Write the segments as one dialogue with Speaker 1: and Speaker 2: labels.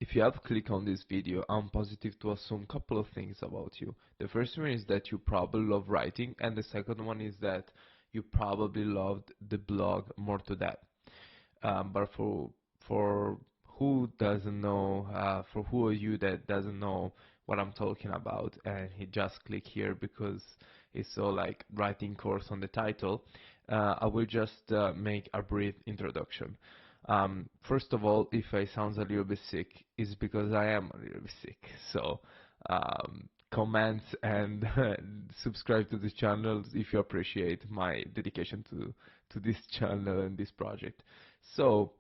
Speaker 1: if you have clicked on this video, I'm positive to assume a couple of things about you. The first one is that you probably love writing, and the second one is that you probably loved the blog more to that. But for who doesn't know, for who are you that doesn't know what I'm talking about, and he just click here because it's so like writing course on the title, I will just make a brief introduction. First of all, if I sound a little bit sick, it's because I am a little bit sick. So comment and subscribe to this channel if you appreciate my dedication to this channel and this project. So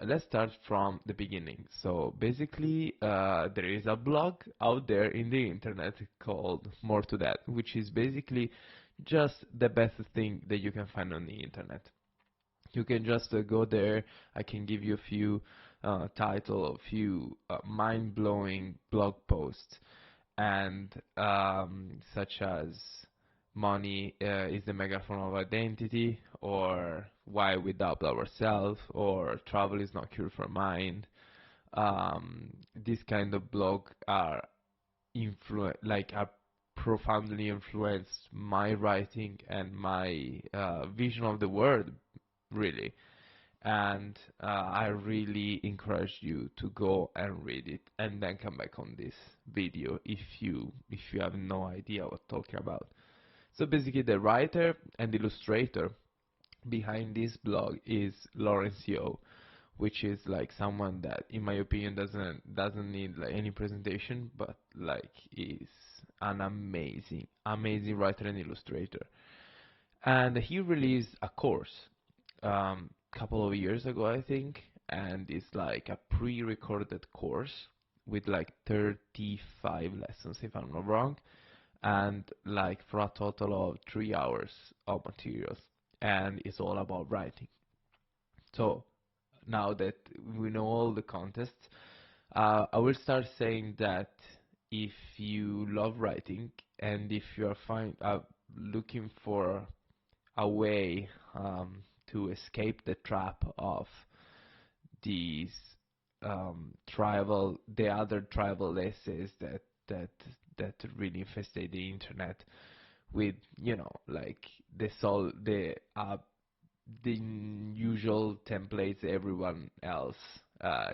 Speaker 1: let's start from the beginning. So basically, there is a blog out there in the internet called More to That, which is basically just the best thing that you can find on the internet. You can just go there. I can give you a few title, a few mind-blowing blog posts, and such as money is the megaphone of identity, or why we doubt ourselves, or travel is not cure for mind. This kind of blog are are profoundly influenced my writing and my vision of the world, really. And I really encourage you to go and read it and then come back on this video if you have no idea what I'm talking about. So basically, the writer and illustrator behind this blog is Lawrence Yeo, which is like someone that, in my opinion, doesn't need like any presentation, but like is an amazing writer and illustrator. And he released a course couple of years ago, I think, and it's like a pre-recorded course with like 35 lessons, if I'm not wrong, and like for a total of 3 hours of materials, and it's all about writing. So now that we know all the contests, I will start saying that if you love writing and if you are looking for a way to escape the trap of these the other tribal essays that really infested the internet with, you know, like the usual templates everyone else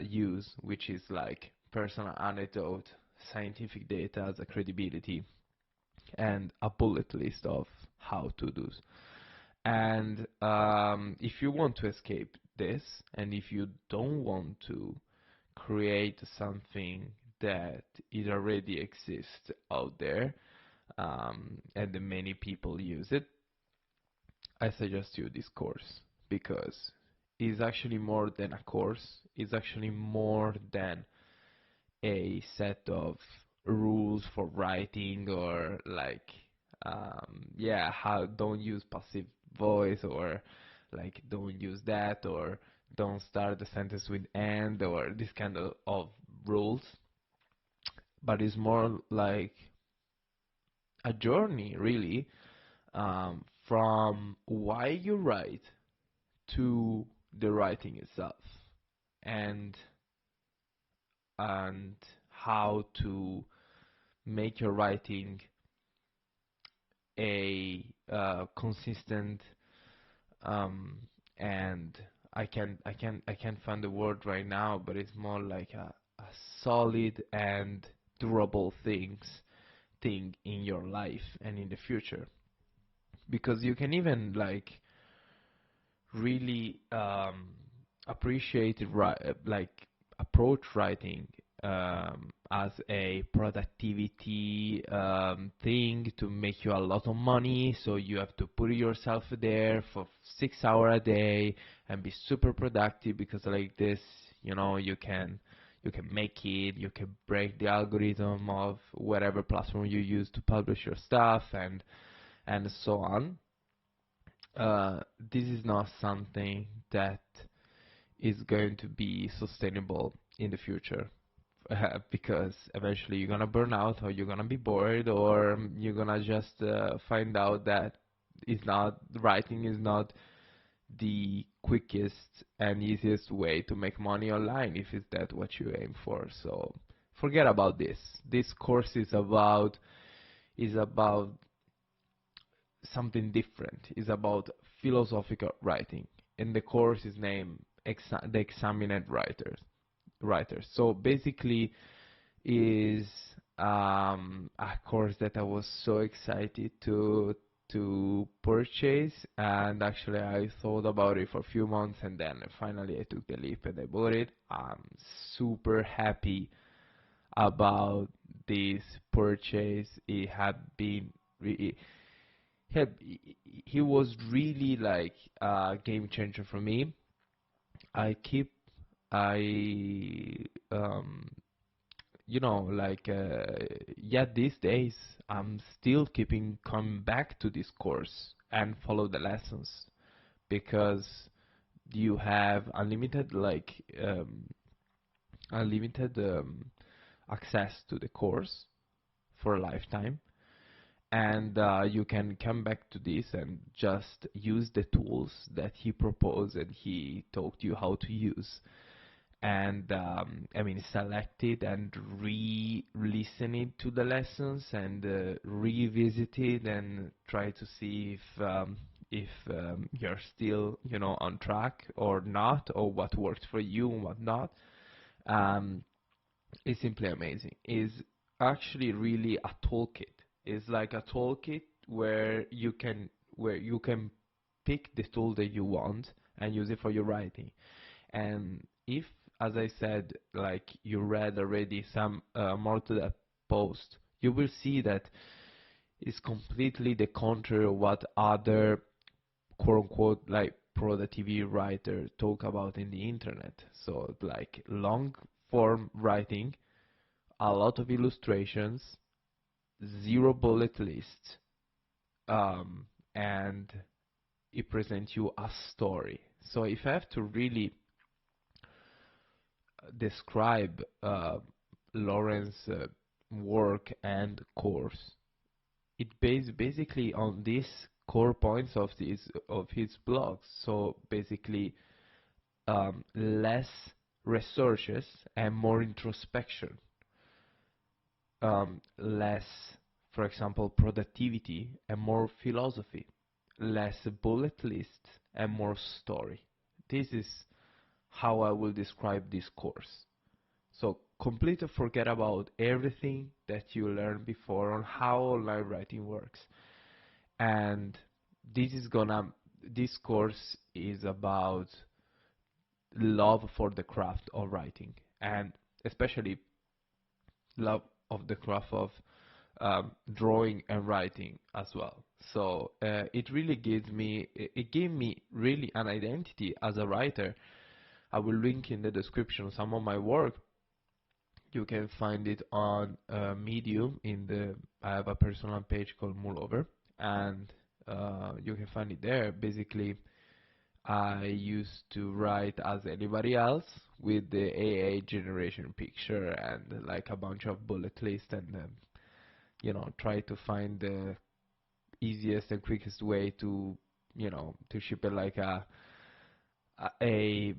Speaker 1: use, which is like personal anecdote, scientific data as a credibility, and a bullet list of how to do's. And if you want to escape this, and if you don't want to create something that it already exists out there, and the many people use it, I suggest you this course, because it's actually more than a course. It's actually more than a set of rules for writing, or like yeah, how don't use passive voice, or like don't use that, or don't start the sentence with and, or this kind of rules. But it's more like a journey, really, from why you write to the writing itself, and and how to make your writing a consistent and I can't find the word right now, but it's more like a solid and durable thing in your life and in the future, because you can even like really appreciate it, like approach writing as a productivity thing to make you a lot of money. So you have to put yourself there for 6 hours a day and be super productive, because like this, you know, you can make it, you can break the algorithm of whatever platform you use to publish your stuff, and so on. This is not something that is going to be sustainable in the future, because eventually you're gonna burn out, or you're gonna be bored, or you're gonna just find out that writing is not the quickest and easiest way to make money online if it's that what you aim for. So forget about this. This course is about something different. It's about philosophical writing, and the course is named the Examined Writers. So basically, is a course that I was so excited to purchase, and actually I thought about it for a few months, and then finally I took the leap and I bought it. I'm super happy about this purchase. It had been had he was really like a game changer for me. I keep I like yeah, these days I'm still keeping coming back to this course and follow the lessons, because you have unlimited access to the course for a lifetime, and you can come back to this and just use the tools that he proposed and he taught you how to use. And I mean, select it and re-listen it to the lessons, and revisit it and try to see if you're still on track or not, or what works for you and what not. um, it's simply amazing. It's actually really a toolkit. It's like a toolkit where you can pick the tool that you want and use it for your writing. And if, as I said, like you read already some more to that post, you will see that it's completely the contrary of what other quote unquote like productivity writers talk about in the internet. So like long form writing, a lot of illustrations, zero bullet lists, and it presents you a story. So if I have to really describe Lawrence's work and course, it based basically on these core points of his blogs. So basically, less researches and more introspection. Less, for example, productivity and more philosophy. Less bullet lists and more story. This is how I will describe this course. So completely forget about everything that you learned before on how online writing works. And this is gonna this course is about love for the craft of writing, and especially love of the craft of drawing and writing as well. So it gave me really an identity as a writer. I will link in the description some of my work. You can find it on Medium. I have a personal page called Mullover, and you can find it there. Basically, I used to write as anybody else with the AA generation picture and like a bunch of bullet lists, and try to find the easiest and quickest way to ship it like a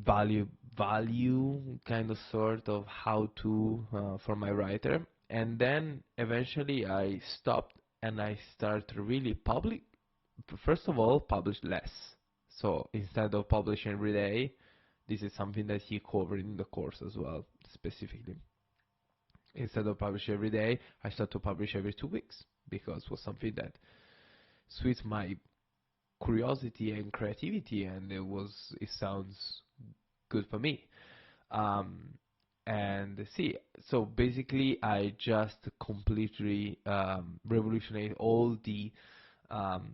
Speaker 1: value kind of sort of how to for my writer. And then eventually I stopped and I started to really first of all publish less. So instead of publishing every day, this is something that he covered in the course as well, specifically. Instead of publish every day, I started to publish every 2 weeks, because it was something that suits my curiosity and creativity, and it sounds good for me. Um, and see, so basically, I just completely revolutionized um,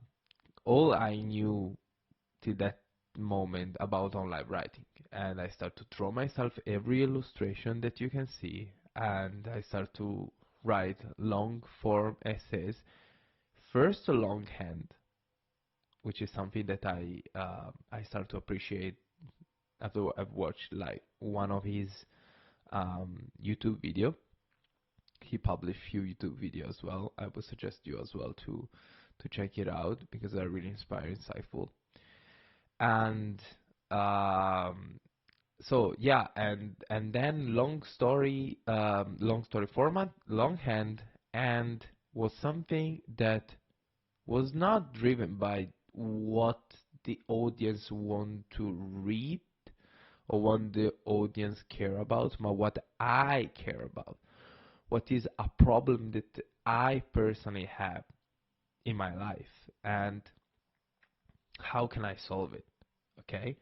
Speaker 1: all I knew to that moment about online writing, and I start to draw myself every illustration that you can see, and I start to write long form essays, first longhand, which is something that I start to appreciate after I've watched like one of his YouTube video. He published few YouTube videos as well. I would suggest you as well to check it out, because they're really inspiring, insightful. And so yeah, and then long story format, longhand, and was something that was not driven by what the audience want to read or what the audience care about, but what I care about. What is a problem that I personally have in my life, and how can I solve it? Okay,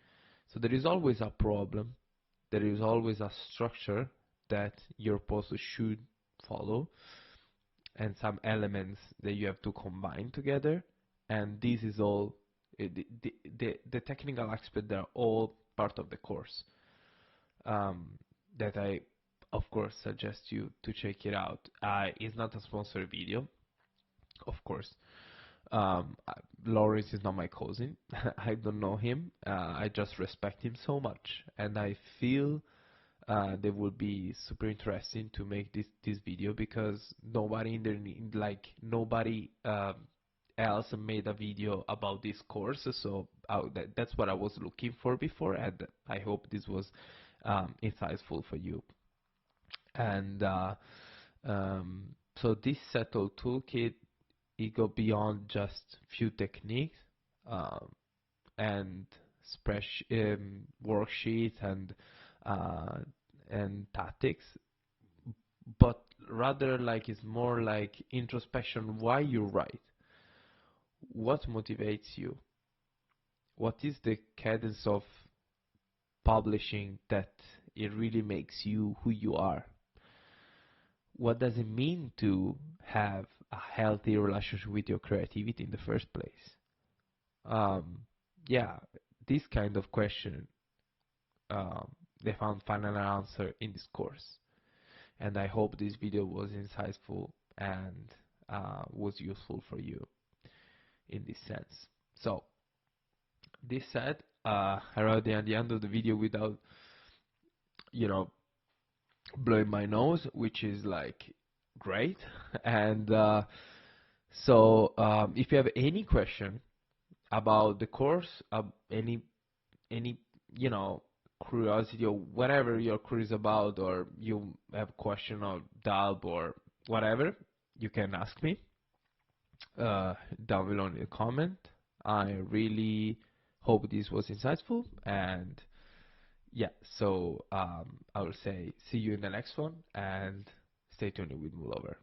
Speaker 1: so there is always a problem, there is always a structure that your post should follow, and some elements that you have to combine together, and this is all the technical aspects that are all part of the course, um, that I of course suggest you to check it out. It's not a sponsored video, of course. Lawrence is not my cousin. I don't know him. I just respect him so much, and I feel that would be super interesting to make this video, because nobody in there, like nobody else made a video about this course. So that's what I was looking for before, and I hope this was insightful for you. And so this settled toolkit, it go beyond just few techniques, um, and worksheets uh, and tactics, but rather like it's more like introspection. Why you write? What motivates you? What is the cadence of publishing that it really makes you who you are? What does it mean to have a healthy relationship with your creativity in the first place? Yeah, this kind of question, they found final answer in this course. And I hope this video was insightful and was useful for you in this sense. So, this said, I already at the end of the video without, you know, blowing my nose, which is like great. And if you have any question about the course, any you know curiosity or whatever you're curious about, or you have a question or doubt or whatever, you can ask me down below in the comment. I really hope this was insightful, and yeah, so I will say see you in the next one, and stay tuned with Moolover.